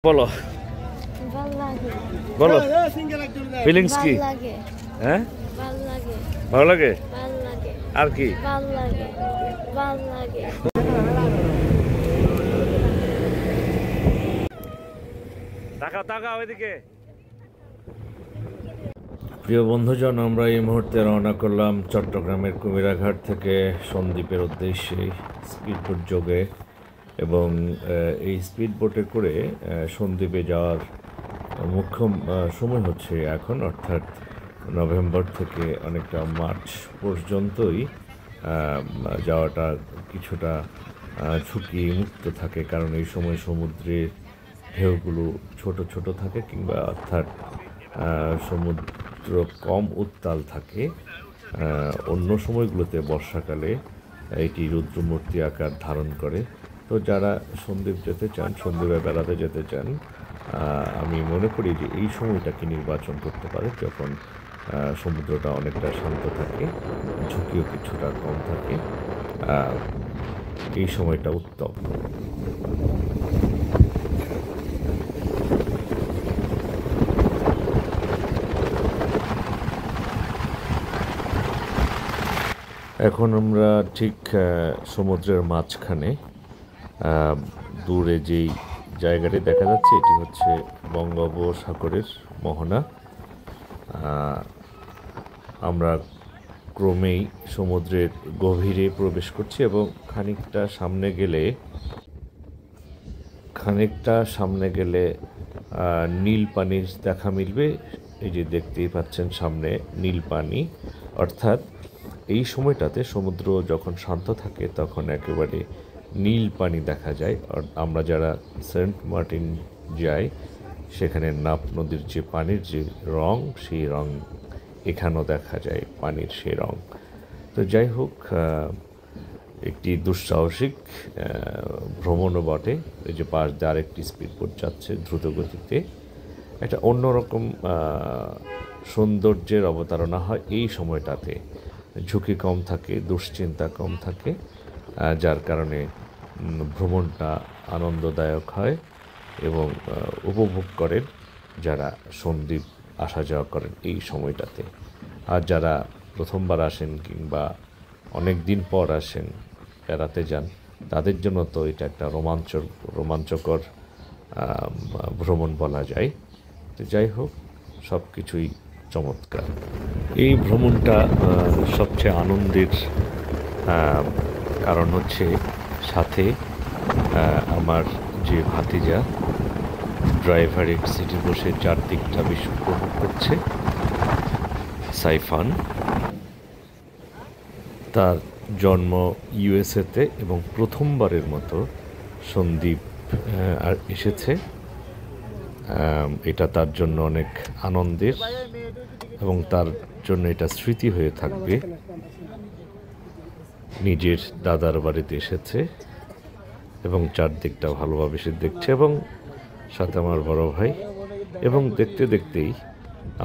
বলো বলো ফিলিংস কি? হ্যাঁ ভালো লাগে আর কি? তাকাও তাকাও ওইদিকে। প্রিয় বন্ধুজন, আমরা এই মুহূর্তে রওনা করলাম চট্টগ্রামের কুমিরাঘাট থেকে সন্দ্বীপের উদ্দেশ্যে স্পিডবোট যোগে, এবং এই স্পিডবোটে করে সন্দ্বীপে যাওয়ার মুখ্য সময় হচ্ছে এখন, অর্থাৎ নভেম্বর থেকে অনেকটা মার্চ পর্যন্তই যাওয়াটা কিছুটা ঝুঁকি মুক্ত থাকে, কারণ এই সময় সমুদ্রের ঢেউগুলো ছোট ছোট থাকে, কিংবা অর্থাৎ সমুদ্র কম উত্তাল থাকে। অন্য সময়গুলোতে বর্ষাকালে এটি রুদ্রমূর্তি আকার ধারণ করে। তো যারা সন্দ্বীপ যেতে চান, সন্দ্বীপে বেড়াতে যেতে চান, আমি মনে করি যে এই সময়টাকে নির্বাচন করতে পারে, যখন সমুদ্রটা অনেকটা শান্ত থাকে, ঝুঁকিও কিছুটা কম থাকে। এই সময়টা উত্তম। এখন আমরা ঠিক সমুদ্রের মাঝখানে, দূরে যেই জায়গাটি দেখা যাচ্ছে এটি হচ্ছে বঙ্গোপসাগরের মোহনা। আমরা ক্রমেই সমুদ্রের গভীরে প্রবেশ করছি, এবং খানিকটা সামনে গেলে নীল পানির দেখা মিলবে। এই যে দেখতেই পাচ্ছেন সামনে নীল পানি, অর্থাৎ এই সময়টাতে সমুদ্র যখন শান্ত থাকে তখন একেবারে নীল পানি দেখা যায়। আর আমরা যারা সেন্ট মার্টিন যাই, সেখানে নাপ নদীর যে পানির যে রং, সেই রং এখানেও দেখা যায়, পানির সেই রং। তো যাই হোক, একটি দুঃসাহসিক ভ্রমণও বটে। এই যে পাশ দিয়ে আরেকটি স্পিডবোট যাচ্ছে দ্রুত গতিতে, একটা অন্যরকম সৌন্দর্যের অবতারণা হয় এই সময়টাতে। ঝুঁকি কম থাকে, দুশ্চিন্তা কম থাকে, যার কারণে ভ্রমণটা আনন্দদায়ক হয় এবং উপভোগ করেন যারা সন্দ্বীপ আসা যাওয়া করেন এই সময়টাতে। আর যারা প্রথমবার আসেন কিংবা অনেক দিন পর আসেন, বেড়াতে যান, তাদের জন্য তো এটা একটা রোমাঞ্চকর ভ্রমণ বলা যায়। তো যাই হোক, সব কিছুই চমৎকার। এই ভ্রমণটা সবচেয়ে আনন্দের কারণ হচ্ছে সাথে আমার যে ভাতিজা ড্রাইভারের সিটে বসে চারদিকটা বেশ উপভোগ করছে, সাইফান। তার জন্ম ইউএসএতে এবং প্রথমবারের মতো সন্দ্বীপ আর এসেছে। এটা তার জন্য অনেক আনন্দের, এবং তার জন্য এটা স্মৃতি হয়ে থাকবে। নিজের দাদার বাড়িতে এসেছে এবং চারদিকটা ভালোভাবে সে দেখছে, এবং সাথে আমার বড় ভাই। এবং দেখতে দেখতেই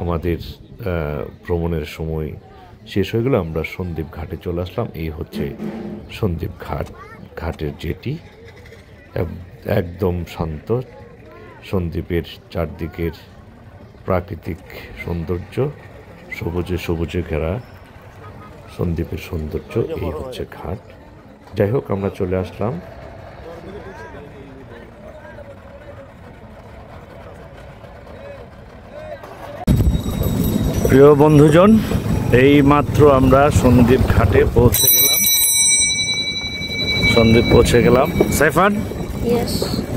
আমাদের ভ্রমণের সময় শেষ হয়ে গেল। আমরা সন্দ্বীপ ঘাটে চলে আসলাম। এই হচ্ছে সন্দ্বীপ ঘাটের জেটি, একদম শান্ত। সন্দ্বীপের চারদিকের প্রাকৃতিক সৌন্দর্য, সবুজে সবুজে ঘেরা সন্দ্বীপের সৌন্দর্য, এই হচ্ছে ঘাট। যাই হোক, আমরা চলে আসলাম। প্রিয় বন্ধুজন, এই মাত্র আমরা সন্দ্বীপ ঘাটে পৌঁছে গেলাম। সাইফান,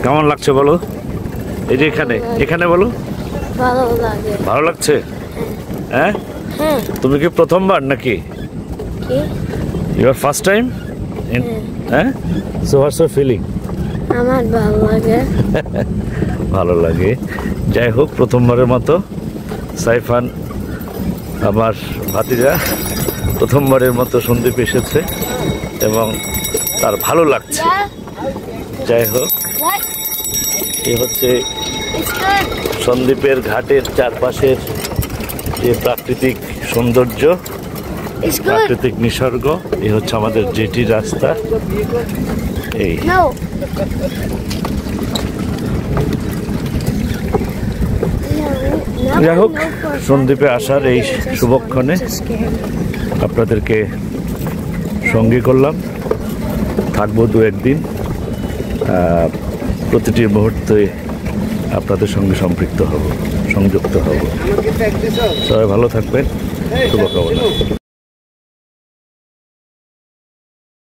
কেমন লাগছে বলো? এই যে এখানে বলো। ভালো লাগছে? হ্যাঁ, তুমি কি প্রথমবার নাকি? Your first time? হ্যাঁ। So what's your feeling? আমার ভালো লাগে। ভালো লাগে। যাই হোক, প্রথমবারের মতো সাইফান, আমার ভাতিজা, প্রথমবারের মতো সন্দ্বীপ এসেছে এবং তার ভালো লাগছে। যাই হোক, এ হচ্ছে সন্দ্বীপের ঘাটের চারপাশের যে প্রাকৃতিক সৌন্দর্য, প্রাকৃতিক নিসর্গ। এই হচ্ছে আমাদের জেটি রাস্তা। এই যাই হোক, সন্দ্বীপে আসার এই শুভক্ষণে আপনাদেরকে সঙ্গী করলাম, থাকবো 2-1 দিন। প্রতিটি মুহূর্তে আপনাদের সঙ্গে সংযুক্ত হব। সবাই ভালো থাকবেন, শুভকামনা।